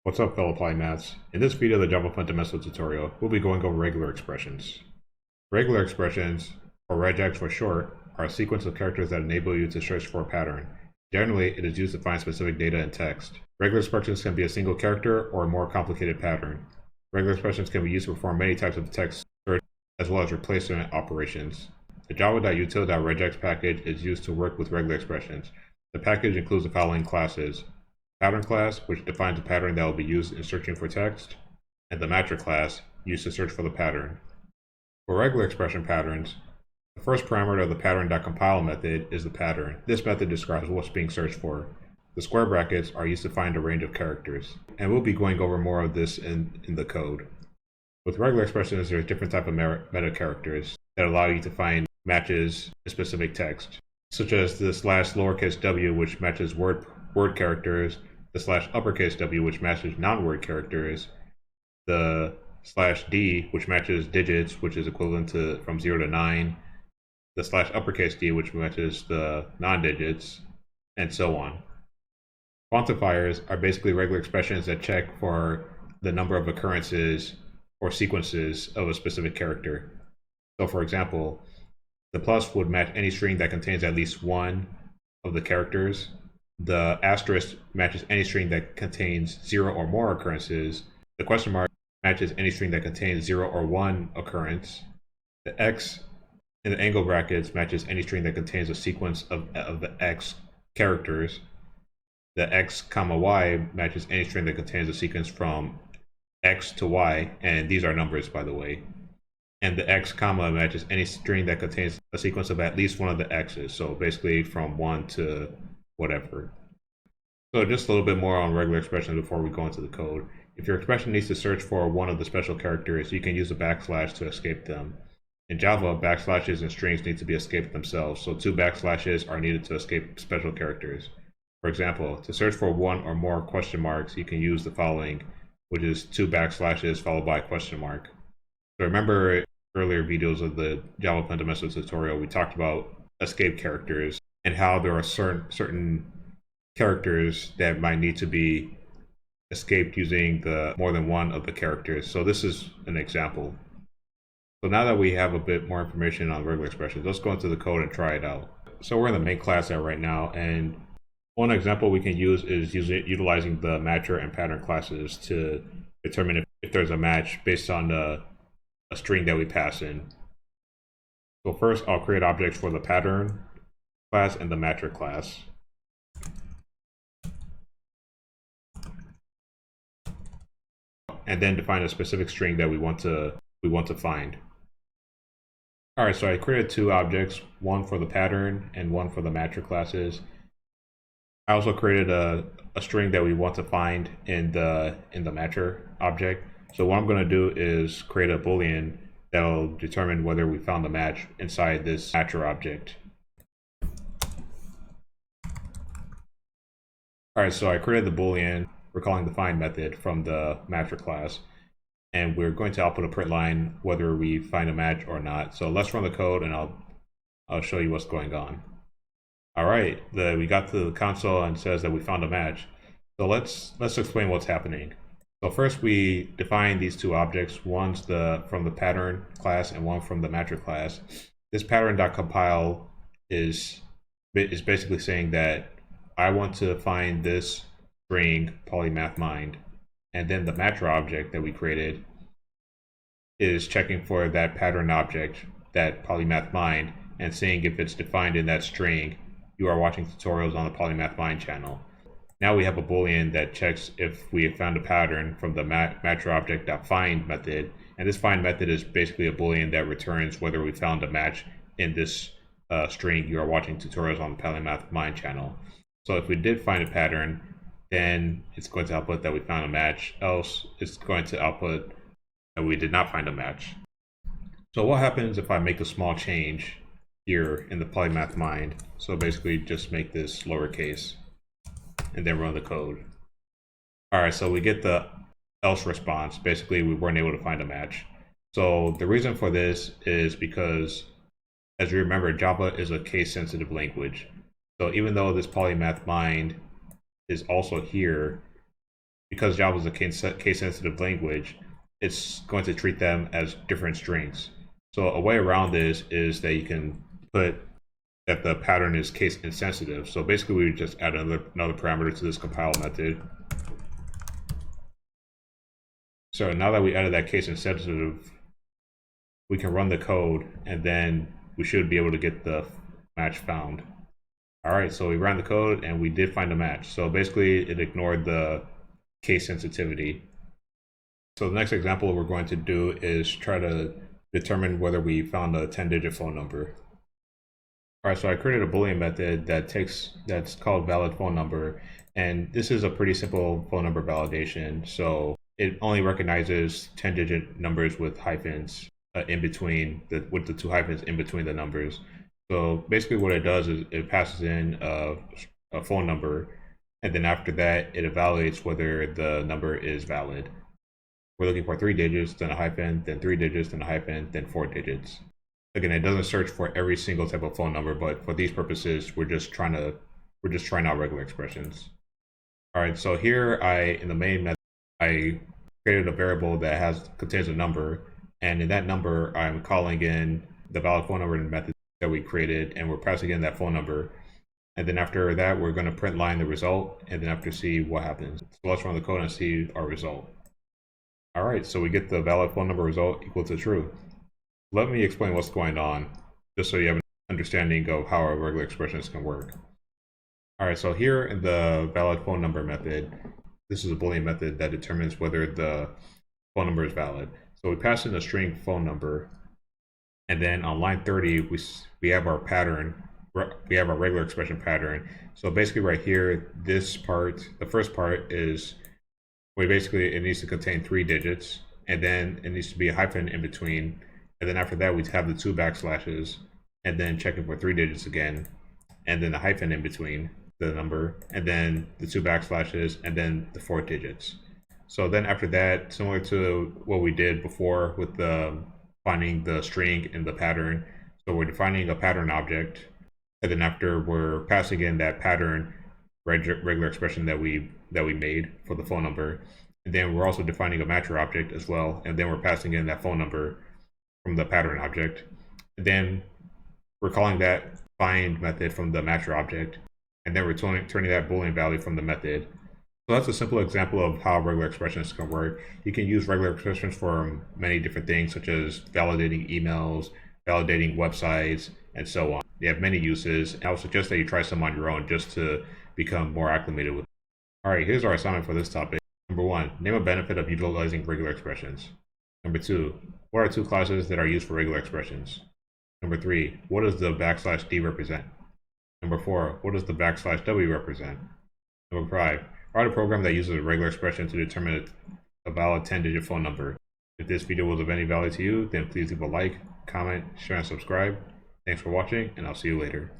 What's up, fellow polymaths? In this video of the Java Fundamental tutorial, we'll be going over regular expressions. Regular expressions, or RegEx for short, are a sequence of characters that enable you to search for a pattern. Generally, it is used to find specific data in text. Regular expressions can be a single character or a more complicated pattern. Regular expressions can be used to perform many types of text search as well as replacement operations. The java.util.regex package is used to work with regular expressions. The package includes the following classes: pattern class, which defines a pattern that will be used in searching for text, and the matcher class, used to search for the pattern. For regular expression patterns, the first parameter of the pattern.compile method is the pattern. This method describes what's being searched for. The square brackets are used to find a range of characters, and we'll be going over more of this in the code. With regular expressions, there's different types of meta characters that allow you to find matches in specific text, such as the /lowercase w, which matches word characters, the /uppercase w, which matches non-word characters, the /d, which matches digits, which is equivalent to from 0 to 9, the /uppercase d, which matches the non-digits, and so on. Quantifiers are basically regular expressions that check for the number of occurrences or sequences of a specific character. So for example, the plus would match any string that contains at least one of the characters. The asterisk matches any string that contains 0 or more occurrences. The question mark matches any string that contains 0 or 1 occurrence. The x in the angle brackets matches any string that contains a sequence of the x characters. The x comma y matches any string that contains a sequence from x to y, and these are numbers, by the way. And the x comma matches any string that contains a sequence of at least one of the x's, so basically from 1 to whatever. So just a little bit more on regular expressions before we go into the code. If your expression needs to search for one of the special characters, you can use a backslash to escape them. In Java, backslashes and strings need to be escaped themselves, so 2 backslashes are needed to escape special characters. For example, to search for one or more question marks, you can use the following, which is 2 backslashes followed by a question mark. So remember earlier videos of the Java Fundamental tutorial, we talked about escape characters and how there are certain characters that might need to be escaped using the more than one of the characters. So this is an example. So now that we have a bit more information on regular expressions, let's go into the code and try it out. So we're in the main class right now, and one example we can use is utilizing the matcher and pattern classes to determine if there's a match based on a string that we pass in. So first, I'll create objects for the pattern class and the matcher class. And then define a specific string that we want to find. All right, so I created 2 objects, one for the pattern and one for the matcher classes. I also created a string that we want to find in the matcher object. So what I'm going to do is create a boolean that will determine whether we found a match inside this matcher object. All right, so I created the boolean. We're calling the find method from the matcher class, and we're going to output a print line whether we find a match or not. So let's run the code, and I'll show you what's going on. All right, we got to the console and it says that we found a match. So let's explain what's happening. So first we define these 2 objects. One's from the pattern class and one from the matcher class. This pattern.compile is basically saying that I want to find this string polymathmind, and then the matcher object that we created is checking for that pattern object, that polymathmind, and seeing if it's defined in that string. You are watching tutorials on the polymathmind channel. Now we have a boolean that checks if we have found a pattern from the matcher object.find method, and this find method is basically a boolean that returns whether we found a match in this string. You are watching tutorials on the polymathmind channel. So if we did find a pattern, then it's going to output that we found a match, else it's going to output that we did not find a match. So what happens if I make a small change here in the polymathmind? So basically just make this lowercase and then run the code. All right, so we get the else response. Basically, we weren't able to find a match. So the reason for this is because, as you remember, Java is a case-sensitive language. So even though this polymathmind is also here, because Java is a case-sensitive language, it's going to treat them as different strings. So a way around this is that you can put that the pattern is case insensitive. So basically we just add another parameter to this compile method. So now that we added that case insensitive, we can run the code and then we should be able to get the match found. All right, so we ran the code and we did find a match. So basically it ignored the case sensitivity. So the next example we're going to do is try to determine whether we found a 10-digit phone number. All right, so I created a Boolean method that's called valid phone number, and this is a pretty simple phone number validation. So it only recognizes 10-digit numbers with hyphens in between with the two hyphens in between the numbers. So basically, what it does is it passes in a phone number, and then after that, it evaluates whether the number is valid. We're looking for 3 digits, then a hyphen, then 3 digits, then a hyphen, then 4 digits. Again, it doesn't search for every single type of phone number, but for these purposes, we're just trying out regular expressions. All right, so here in the main method, I created a variable that contains a number, and in that number, I'm calling in the valid phone number method that we created, and we're passing in that phone number. And then after that, we're going to print line the result, and then after see what happens. So let's run the code and see our result. All right, so we get the valid phone number result equal to true. Let me explain what's going on, just so you have an understanding of how our regular expressions can work. All right, so here in the valid phone number method, this is a Boolean method that determines whether the phone number is valid. So we pass in a string phone number, and then on line 30, we have our pattern. We have our regular expression pattern. So basically right here, this part, the first part is where basically it needs to contain 3 digits, and then it needs to be a hyphen in between. And then after that, we have the 2 backslashes, and then checking for 3 digits again, and then a hyphen in between the number, and then the 2 backslashes, and then the 4 digits. So then after that, similar to what we did before with finding the string in the pattern, so we're defining a pattern object, and then after we're passing in that pattern regular expression that we made for the phone number, and then we're also defining a matcher object as well, and then we're passing in that phone number from the pattern object, and then we're calling that find method from the matcher object, and then we're turning that Boolean value from the method. So that's a simple example of how regular expressions can work. You can use regular expressions for many different things, such as validating emails, validating websites, and so on. They have many uses, and I would suggest that you try some on your own just to become more acclimated with them. All right, here's our assignment for this topic. Number 1, name a benefit of utilizing regular expressions. Number 2, what are 2 classes that are used for regular expressions? Number 3, what does the \d represent? Number 4, what does the \w represent? Number 5, write a program that uses a regular expression to determine a valid 10-digit phone number. If this video was of any value to you, then please leave a like, comment, share, and subscribe. Thanks for watching, and I'll see you later.